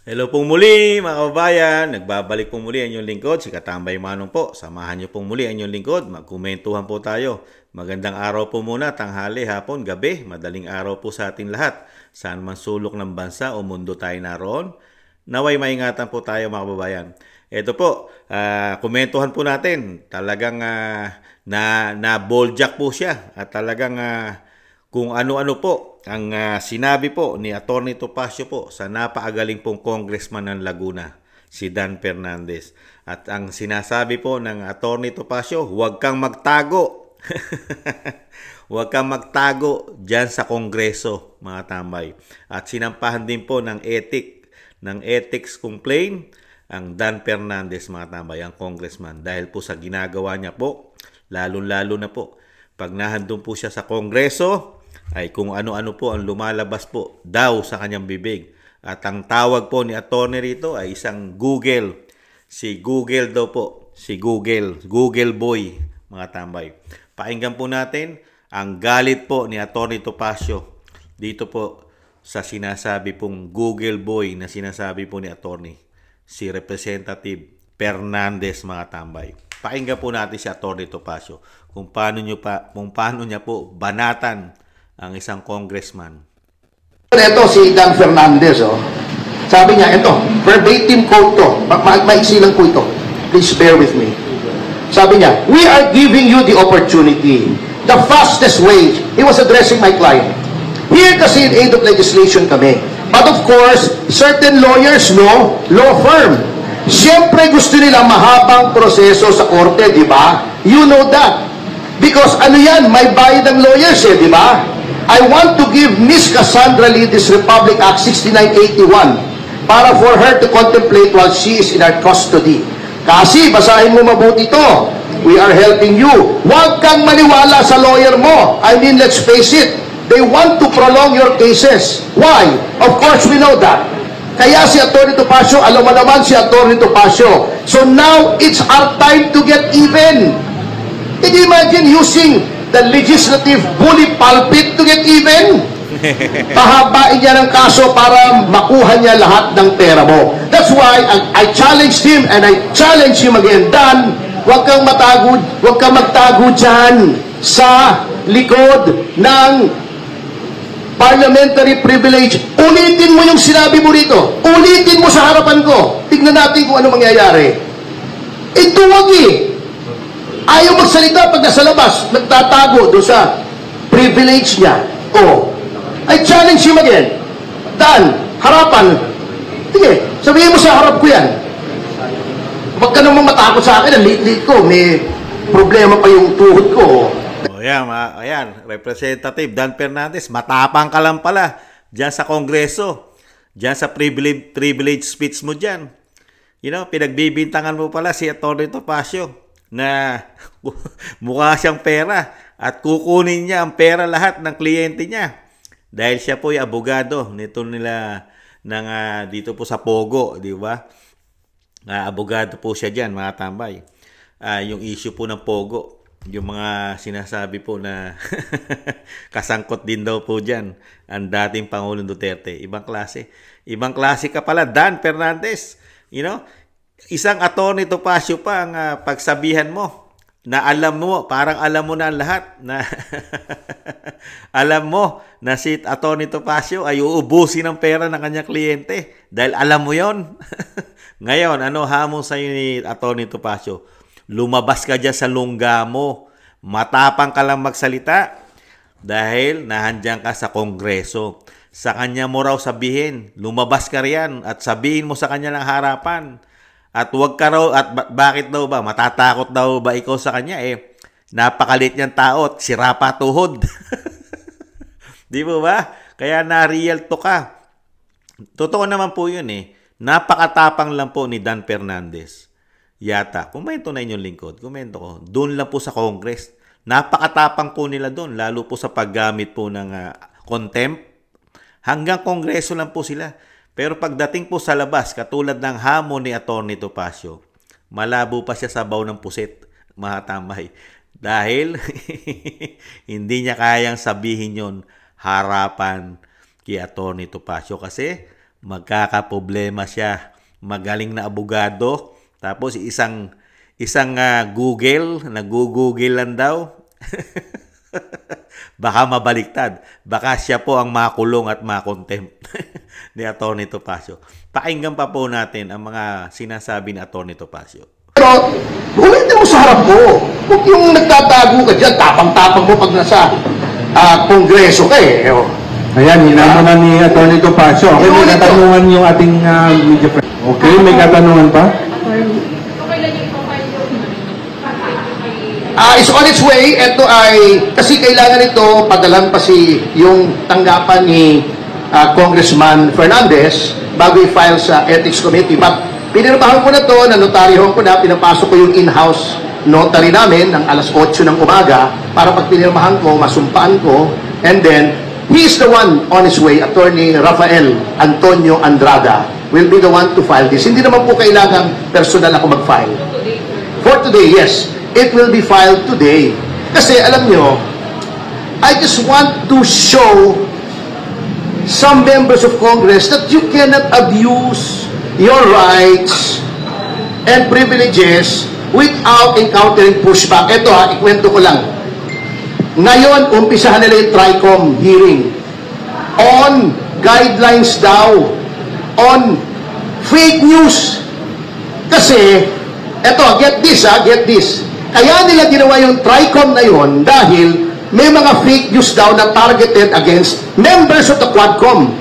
Hello pong muli mga kababayan, nagbabalik pong muli ang inyong lingkod, si Katambay Manong po. Samahan niyo pong muli ang inyong lingkod, magkomentuhan po tayo. Magandang araw po muna, tanghali, hapon, gabi, madaling araw po sa ating lahat. Saan man sulok ng bansa o mundo tayo naroon, naway maingatan po tayo mga kababayan. Ito po, komentuhan po natin, talagang na boldjack po siya at talagang kung ano-ano po ang sinabi po ni Atty. Topacio po sa napakagaling pong congressman ng Laguna, si Dan Fernandez. At ang sinasabi po ng Atty. Topacio, huwag kang magtago. Huwag kang magtago dyan sa kongreso, mga tambay. At sinampahan din po ng ethics complaint ang Dan Fernandez, mga tambay, ang congressman. Dahil po sa ginagawa niya po, lalo-lalo na po, pag nahandun po siya sa kongreso, ay kung ano-ano po ang lumalabas po daw sa kanyang bibig. At ang tawag po ni attorney rito ay isang Google. Si Google daw po. Si Google boy, mga tambay. Pakinggan po natin ang galit po ni Atty. Topacio dito po sa sinasabi pong Google boy na sinasabi po ni attorney, si Representative Fernandez, mga tambay. Pakinggan po natin si Atty. Topacio kung paano niya po banatan ang isang congressman. Ito si Dan Fernandez, sabi niya, ito, verbatim quote to, maiksi lang po ito, please bear with me. Sabi niya, we are giving you the opportunity, the fastest way. He was addressing my client. Here kasi in aid of legislation kami. But of course, certain lawyers know, law firm. Siyempre gusto nila mahabang proseso sa korte, di ba? You know that. Because ano yan, may bayad ng lawyers di ba? I want to give Miss Cassandra Lee this Republic Act 6981 para for her to contemplate while she is in our custody. Kasi, basahin mo mabuti ito. We are helping you. Huwag kang maniwala sa lawyer mo. I mean, let's face it. They want to prolong your cases. Why? Of course, we know that. Kaya si Atty. Topacio, alam mo naman si Atty. Topacio. So now, it's our time to get even. Can you imagine using the legislative bully pulpit to get even? Pahabain niya ng kaso para makuha niya lahat ng pera mo. That's why I challenged him and I challenge him again. Dan, huwag kang magtago dyan sa likod ng parliamentary privilege. Ulitin mo yung sinabi mo rito. Ulitin mo sa harapan ko. Tignan natin kung ano mangyayari. Ito wag ayaw magsalita pag nasa labas, nagtatago doon sa privilege niya. I challenge him again. Dan, harapan. Sige, sabihin mo sa harap ko yan. Huwag ka namang matakot sa akin. Ang liit-liit ko. May problema pa yung tuhod ko. Ayan, Representative Dan Fernandez, matapang ka lang pala dyan sa kongreso. Dyan sa privilege speech mo dyan. You know, pinagbibintangan mo pala si Atty. Topacio na mukha siyang pera at kukunin niya ang pera lahat ng kliyente niya dahil siya po ay abogado nito nila ng dito po sa Pogo, di ba? Abogado po siya diyan, mga tambay. Yung issue po ng Pogo, yung mga sinasabi po na kasangkot din daw po diyan ang dating Pangulong Duterte. Ibang klase ka pala, Dan Fernandez. You know, isang Atty. Topacio pa ang pagsabihan mo na alam mo, parang alam mo na lahat na alam mo na si Atty. Topacio ay uubusin ng pera ng kanyang kliyente dahil alam mo yon. Ngayon, ano hamon sa iyo ni Atty. Topacio? Lumabas ka dyan sa lungga mo. Matapang ka lang magsalita dahil nahandyan ka sa kongreso. Sa kanya mo raw sabihin, lumabas ka riyan at sabihin mo sa kanya ng harapan. At wag ka raw, at bakit daw ba? Matatakot daw ba ikaw sa kanya? Napakalit niyang tao at sira pa tuhod. Di ba? Kaya na-real to ka. Totoo naman po yun Napakatapang lang po ni Dan Fernandez. Yata, komento na inyong lingkod. Komento ko. Doon lang po sa Congress. Napakatapang po nila doon. Lalo po sa paggamit po ng contempt. Hanggang Kongreso lang po sila. Pero pagdating po sa labas, katulad ng hamon ni Atty. Topacio, malabo pa siya sa baw ng pusit, mga tambay. Dahil hindi niya kayang sabihin yon harapan kay Atty. Topacio kasi magkakaproblema siya. Magaling na abogado, tapos isang Google, nag-google lang daw. Baka mabaliktad. Baka siya po ang makulong at makontempt ni Atty. Topacio. Pakinggan pa po natin ang mga sinasabi ni Atty. Topacio. Pero, ulitin mo sa harap ko. Huwag yung nagtatago ka dyan, tapang-tapang mo pag nasa kongreso ka eh. Ayan, hinamo na ni Atty. Topacio. Okay, may katanungan yung ating media friend. Okay, may katanungan pa? Is on its way. Ito ay, kasi kailangan ito, padalan pa yung tanggapan ni Congressman Fernandez bago i-file sa Ethics Committee. But pinirmahan ko na to, nanotaryohan ko na, pinapasok ko yung in-house notary namin ng alas 8 ng umaga para pag pinirmahan ko, masumpaan ko, and then, he is the one on his way, Attorney Rafael Antonio Andrada, will be the one to file this. Hindi naman po kailangan personal ako mag-file. For today, yes. It will be filed today. Kasi alam nyo, I just want to show some members of Congress that you cannot abuse your rights and privileges without encountering pushback. Ito ikwento ko lang. Ngayon, umpisahan nila yung TRICOM hearing on guidelines daw on fake news. Kasi, eto, get this. Kaya nila ginawa yung TRICOM na yon dahil may mga fake news daw na targeted against members of the Quadcom.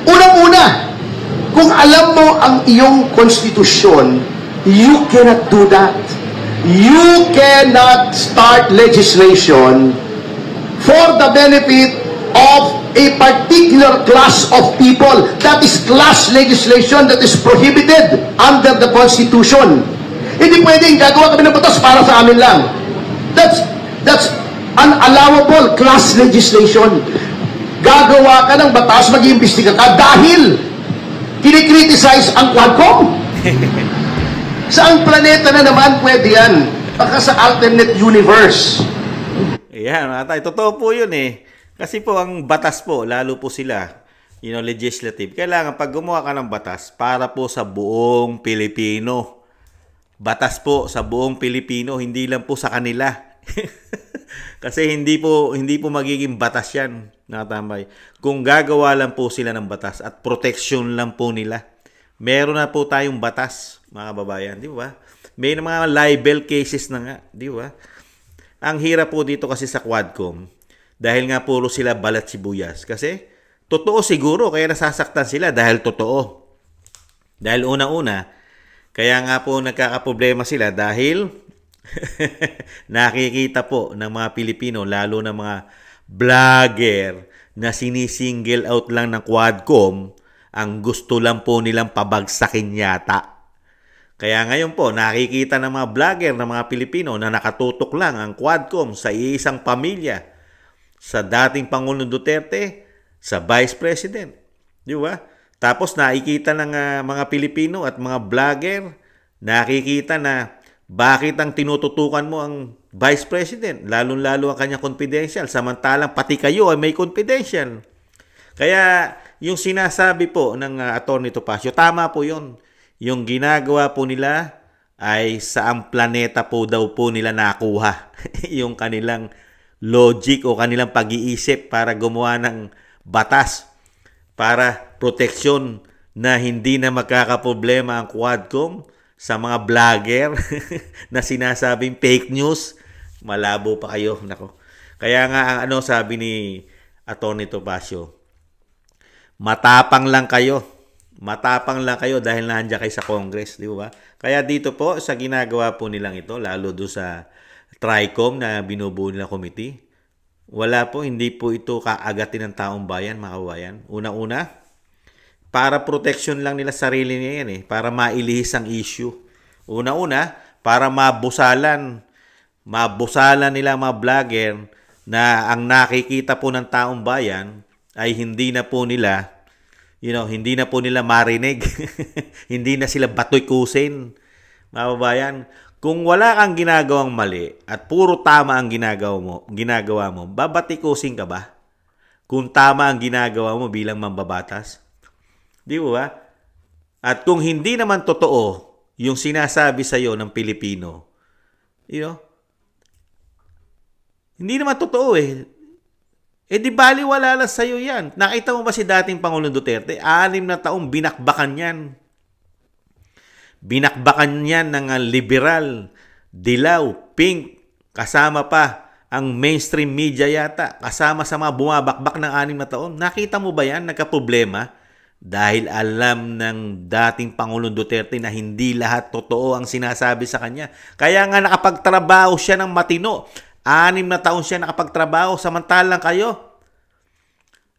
Unang-una, kung alam mo ang iyong konstitusyon, you cannot do that. You cannot start legislation for the benefit of a particular class of people. That is class legislation that is prohibited under the Constitution. Hindi pwedeng gagawa kami ng batas para sa amin lang. That's unallowable class legislation. Gagawa ka ng batas, mag-iimbestiga ka dahil kinikriticize ang Quadcom. Saang planeta na naman pwede yan? Baka sa alternate universe. Ayan, atay, totoo po yun eh. Kasi po ang batas po, lalo po sila, legislative, kailangan pag gumawa ka ng batas para po sa buong Pilipino. Batas po sa buong Pilipino, hindi lang po sa kanila. Kasi hindi po magiging batas yan, nakatambay. Kung gagawa lang po sila ng batas at protection lang po nila. Meron na po tayong batas, mga kababayan, di ba? May mga libel cases na nga, di ba? Ang hirap po dito kasi sa Quadcom, dahil nga puro sila balat sibuyas. Kasi, totoo siguro, kaya nasasaktan sila dahil totoo. Dahil una-una, kaya nga po nagkakaproblema sila dahil nakikita po ng mga Pilipino, lalo ng mga vlogger na sinisingle out lang ng Quadcom, ang gusto lang po nilang pabagsakin yata. Kaya ngayon po, nakikita ng mga vlogger ng mga Pilipino na nakatutok lang ang Quadcom sa isang pamilya, sa dating Pangulong Duterte, sa Vice President. Di ba? Tapos nakikita ng mga Pilipino at mga vlogger, nakikita na bakit ang tinututukan mo ang Vice President, lalong-lalo ang kanya confidential, samantalang pati kayo ay may confidential. Kaya yung sinasabi po ng Atty. Topacio, tama po yun. Yung ginagawa po nila ay saang planeta po daw po nila nakuha yung kanilang logic o kanilang pag-iisip para gumawa ng batas para proteksyon na hindi na magkakaproblema ang Quadcom sa mga vlogger na sinasabing fake news. Malabo pa kayo. Nako. Kaya nga ang sabi ni Atty. Topacio, matapang lang kayo. Matapang lang kayo dahil nandiyan kayo sa Congress, di ba? Kaya dito po sa ginagawa po nilang ito, lalo doon sa TRICOM na binubuo nila committee, wala po, hindi po ito kaagatin ng taong bayan, mga kabayan. Una-una, para protection lang nila sarili nila yan para mailihis ang issue. Una-una, para mabusalan nila mga vlogger na ang nakikita po ng taong bayan ay hindi na po nila marinig. Hindi na sila batoy kusin. Mga kababayan, kung wala kang ginagawang mali at puro tama ang ginagawa mo, babatikusin ka ba? Kung tama ang ginagawa mo bilang mambabatas? Di ba? At kung hindi naman totoo yung sinasabi sa iyo ng Pilipino, hindi naman totoo eh. Di baliwala lang sa iyo yan. Nakita mo ba si dating Pangulong Duterte? 6 na taong binakbakan yan. Binakbakan yan ng liberal, dilaw, pink, kasama pa ang mainstream media yata, kasama sa mga bumabakbak ng 6 na taon. Nakita mo ba yan? Nagka-problema? Dahil alam ng dating Pangulong Duterte na hindi lahat totoo ang sinasabi sa kanya. Kaya nga nakapagtrabaho siya ng matino. 6 na taon siya nakapagtrabaho, samantalang kayo,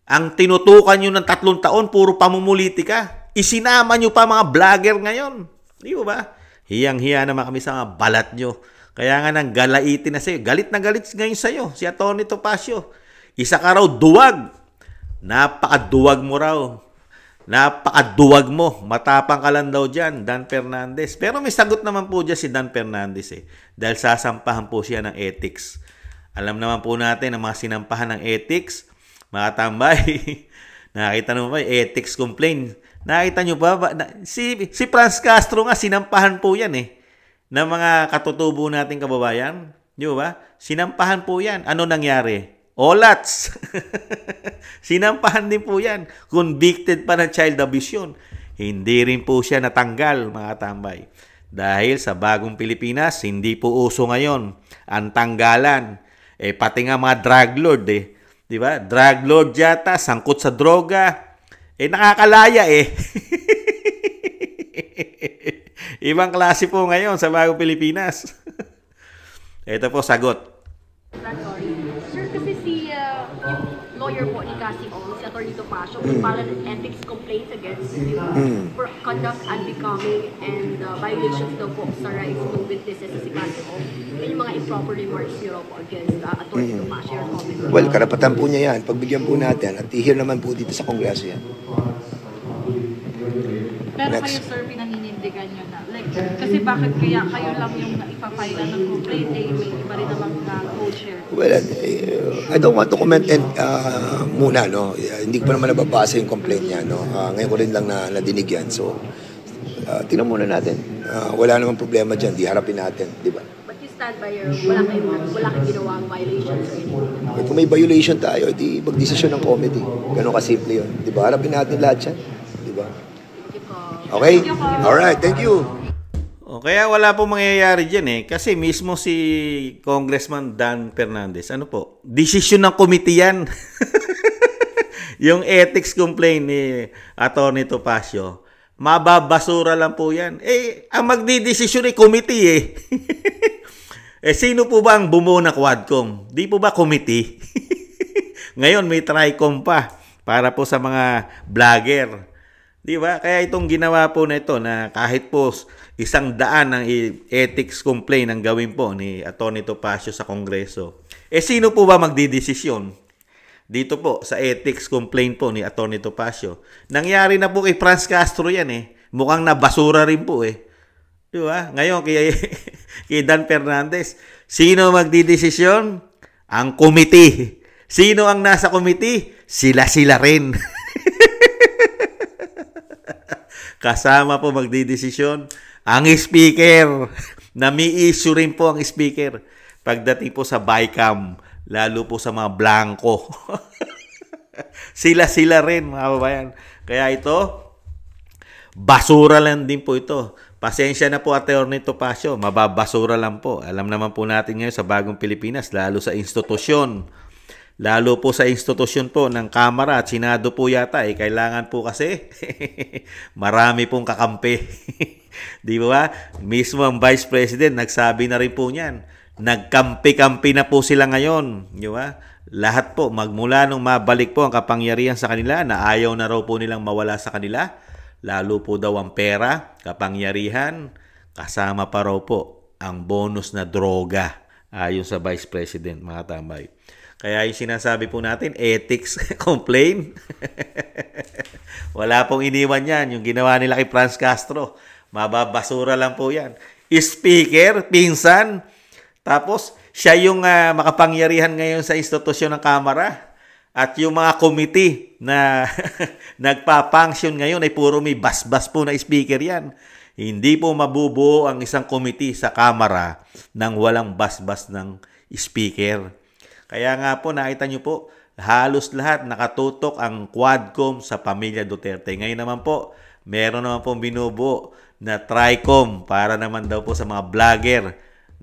ang tinutukan nyo ng 3 taon, puro pamumulitika. Isinama nyo pa mga vlogger ngayon. Di ba? Hiyang-hiya naman kami sa mga balat nyo. Kaya nga nang galaitin na sa'yo. Galit na galit ngayon sa'yo, si Atty. Topacio. Isa ka raw duwag. Napakaduwag mo raw. Napakaduwag mo. Matapang ka lang daw dyan, Dan Fernandez. Pero may sagot naman po dyan si Dan Fernandez eh. Dahil sasampahan po siya ng ethics. Alam naman po natin ang mga sinampahan ng ethics. Mga tambay. Nakita nyo ba? Ethics complaint. Nakita nyo ba? Si Franz Castro nga, sinampahan po yan eh. Ng mga katutubo nating kababayan. Di ba? Sinampahan po yan. Ano nangyari? Olats. Sinampahan din po yan. Convicted pa ng child abuse yun. Hindi rin po siya natanggal, mga tambay. Dahil sa bagong Pilipinas, hindi po uso ngayon ang tanggalan. Pati nga mga drug lord eh. Di ba? Drug lord yata, sangkot sa droga. Nakakalaya eh. Ibang klase po ngayon sa bagong Pilipinas. Ito po, sagot. Sir, kasi yung lawyer po ni Cassie Ong, si Atty. Topacio, filed an ethics complaint against you for conduct unbecoming and violations daw po sa rights ng witnesses sa si Cassie Ong. Yan yung mga improper remarks niyo po against Atty. Topacio. Your comment. Well, karapatan po niya yan. Pagbigyan po natin at i-hear naman po dito sa Kongreso yan. Pero kayo, sir, pinaninindigan nyo na. Like, kasi bakit kaya kayo lang yung ipapayla ng complaint, may iba rin namang co-chair? Well, I don't want to comment muna, no? Hindi ko pa naman nababasa yung complaint niya, no? Ngayon ko rin lang nadinig yan. So, tingnan muna natin. Wala namang problema dyan. Di harapin natin, di ba? But you stand by your, wala kayong ginawang violations or anything? Kung may violation tayo, di mag-desisyon ng committee. Ganun kasimple yun. Di ba? Harapin natin lahat yan. Di ba? Okay? Alright, thank you. Kaya wala po mangyayari dyan eh. Kasi mismo si Congressman Dan Fernandez, ano po, desisyon ng committee yan. Yung ethics complaint ni Atty. Topacio, mababasura lang po yan. Ang magdidesisyon ay committee eh. Sino po ba ang bumuo na Quadcom? Di po ba committee? Ngayon may TRICOM pa para po sa mga vlogger. Di ba? Kaya itong ginawa po na ito na kahit po 100 ng ethics complaint ang gawin po ni Atty. Topacio sa Kongreso. Sino po ba magdidesisyon? Dito po sa ethics complaint po ni Atty. Topacio. Nangyari na po kay Franz Castro yan eh. Mukhang nabasura rin po eh. Di ba? Ngayon kay Dan Fernandez, sino magdidesisyon? Ang committee. Sino ang nasa committee? Sila rin. Kasama po magdidesisyon ang speaker. Na may issue rin po ang speaker pagdating po sa BICAM, lalo po sa mga blanco. sila rin, mga kababayan. Kaya ito, basura lang din po ito. Pasensya na po, Atty. Topacio, mababasura lang po. Alam naman po natin ngayon sa bagong Pilipinas, lalo sa institusyon. Lalo po sa institusyon po ng Kamara at Senado po yata, kailangan po kasi marami pong kakampi. Di ba? Mismo ang Vice President, nagsabi na rin po niyan. Nagkampi-kampi na po sila ngayon. Di ba? Lahat po, magmula nung mabalik po ang kapangyarihan sa kanila, na ayaw na raw po nilang mawala sa kanila. Lalo po daw ang pera, kapangyarihan, kasama pa raw po ang bonus na droga. Ayon sa Vice President, mga tambay. Kaya yung sinasabi po natin, ethics complaint. Wala pong iniwan yan. Yung ginawa nila kay Franz Castro, mababasura lang po yan. Speaker, pinsan, tapos siya yung makapangyarihan ngayon sa institusyon ng Kamara. At yung mga committee na nagpa-function ngayon ay puro may basbas po na speaker yan. Hindi po mabubuo ang isang committee sa Kamara nang walang basbas ng speaker. Kaya nga po, nakita nyo po, halos lahat nakatutok ang Quadcom sa pamilya Duterte. Ngayon naman po, meron naman po binubuo na Tricom para naman daw po sa mga vlogger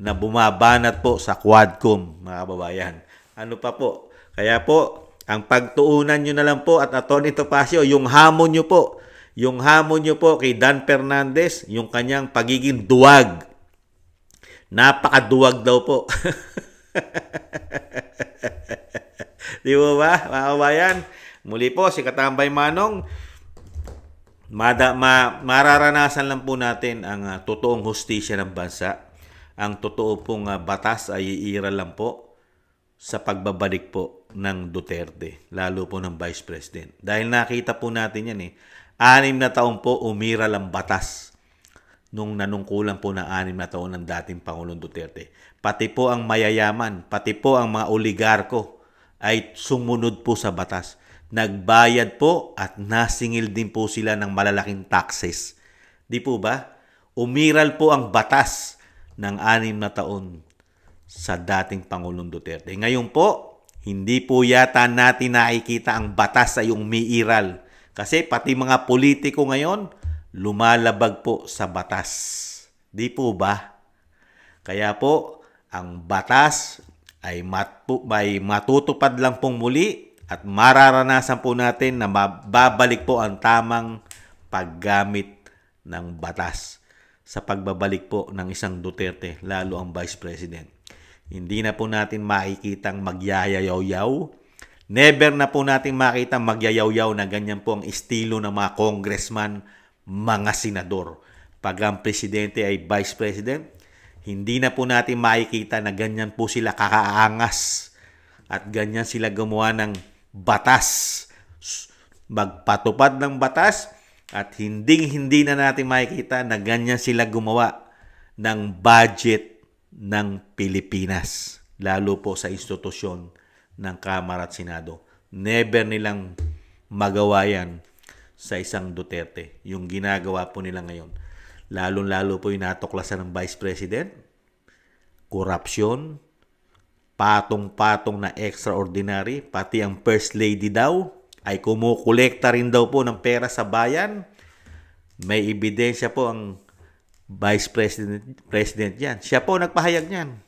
na bumabanat po sa Quadcom, mga kababayan. Ano pa po? Kaya po, ang pagtuunan nyo na lang po at Atty. Topacio, yung hamon nyo po kay Dan Fernandez, yung kanyang pagiging duwag. Napakaduwag daw po. Di ba, mga kababayan? Muli po, si Katambay Manong, mararanasan lang po natin ang totoong hustisya ng bansa. Ang totoo pong batas ay iiral lang po sa pagbabalik po ng Duterte, lalo po ng Vice President. Dahil nakita po natin yan 6 na taon po umiral ang batas nung nanungkulan po ng 6 na taon ng dating Pangulong Duterte. Pati po ang mayayaman, pati po ang mga oligarko ay sumunod po sa batas. Nagbayad po at nasingil din po sila ng malalaking taxes. Di po ba? Umiral po ang batas ng 6 na taon sa dating Pangulong Duterte. Ngayon po, hindi po yata natin nakikita ang batas ay umiiral. Kasi pati mga politiko ngayon, lumalabag po sa batas. Di po ba? Kaya po, ang batas ay matutupad lang pong muli at mararanasan po natin na mababalik po ang tamang paggamit ng batas sa pagbabalik po ng isang Duterte, lalo ang Vice President. Hindi na po natin makikitang magyayayaw-yaw. Never na po natin makitang magyayaw-yaw na ganyan po ang estilo ng mga congressman, mga senador. Pag ang presidente ay vice president, hindi na po natin makikita na ganyan po sila kakaangas at ganyan sila gumawa ng batas. Magpatupad ng batas at hindi na natin makikita na ganyan sila gumawa ng budget ng Pilipinas, lalo po sa institusyon ng Kamara at Senado. Never nilang magawa yan sa isang Duterte. Yung ginagawa po nila ngayon. Lalo-lalo po yung natuklasan ng Vice President, korupsyon, patong-patong na extraordinary, pati ang First Lady daw ay kumukolekta rin daw po ng pera sa bayan. May ebidensya po ang Vice President yan. Siya po nagpahayag niyan.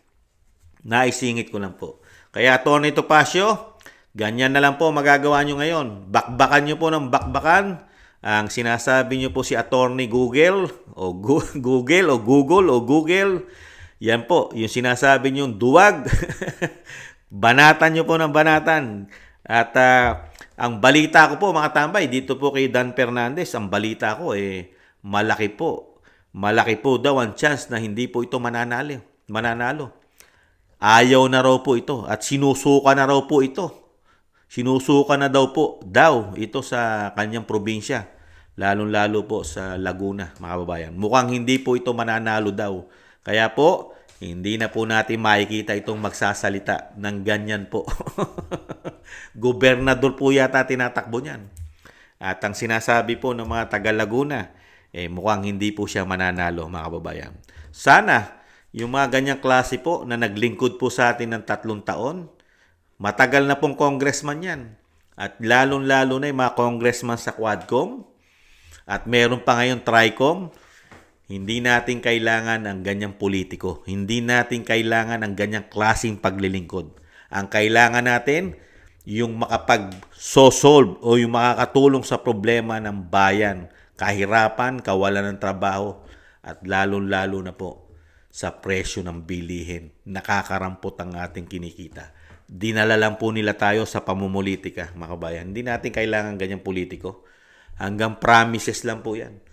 Naisingit ko lang po. Kaya Atty. Topacio, ganyan na lang po magagawa nyo ngayon. Bakbakan nyo po ng bakbakan. Ang sinasabi nyo po si Atty. Google o Google. Yan po, yung sinasabi nyo duwag. Banatan nyo po ng banatan. At ang balita ko po mga tambay, dito po kay Dan Fernandez, ang balita ko malaki po. Malaki po daw ang chance na hindi po ito mananalo. Ayaw na raw po ito at sinusuka na raw po ito. Sinusuka na daw po ito sa kanyang probinsya. Lalong-lalo po sa Laguna, mga kababayan. Mukhang hindi po ito mananalo daw. Kaya po, hindi na po natin makikita itong magsasalita ng ganyan po. Gobernador po yata tinatakbo niyan. At ang sinasabi po ng mga taga Laguna, mukhang hindi po siya mananalo, mga kababayan. Sana, yung mga ganyang klase po na naglingkod po sa atin ng 3 taon, matagal na pong congressman yan. At lalong-lalo na yung mga congressman sa Quadcom, at meron pa ngayon Tricom, hindi natin kailangan ang ganyang politiko. Hindi natin kailangan ang ganyang klaseng paglilingkod. Ang kailangan natin, yung makapag-solve o yung makakatulong sa problema ng bayan, kahirapan, kawalan ng trabaho, at lalong-lalo na po sa presyo ng bilihin. Nakakarampot ang ating kinikita. Dinala lang po nila tayo sa pamumulitika, mga kabayan. Hindi natin kailangan ganyang politiko. Hanggang promises lang po yan.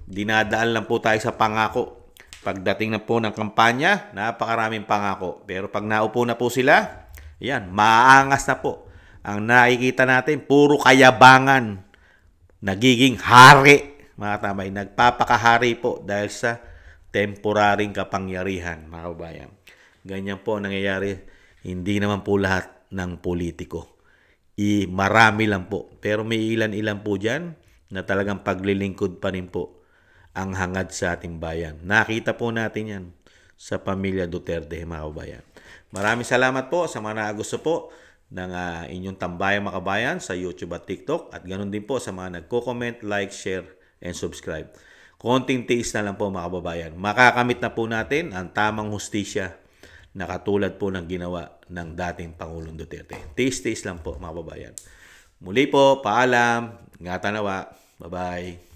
Dinadaan lang po tayo sa pangako. Pagdating na po ng kampanya, napakaraming pangako. Pero pag naupo na po sila, yan, maaangas na po. Ang nakikita natin, puro kayabangan. Nagiging hari, mga tamay. Nagpapakahari po dahil sa temporaring kapangyarihan, mga kabayan. Ganyan po nangyayari. Hindi naman po lahat ng politiko. marami lang po. Pero may ilan-ilan po dyan na talagang paglilingkod pa rin po ang hangad sa ating bayan. Nakita po natin yan sa pamilya Duterte, mga kabayan. Maraming salamat po sa mga gusto po ng inyong tambayang mga kabayan sa YouTube at TikTok. At ganoon din po sa mga nagko-comment, like, share, and subscribe. Konting tiis na lang po mga kababayan. Makakamit na po natin ang tamang hustisya na katulad po ng ginawa ng dating Pangulong Duterte. Tiis-tiis lang po mga kababayan. Muli po, paalam. Ingatan nawa. Bye-bye.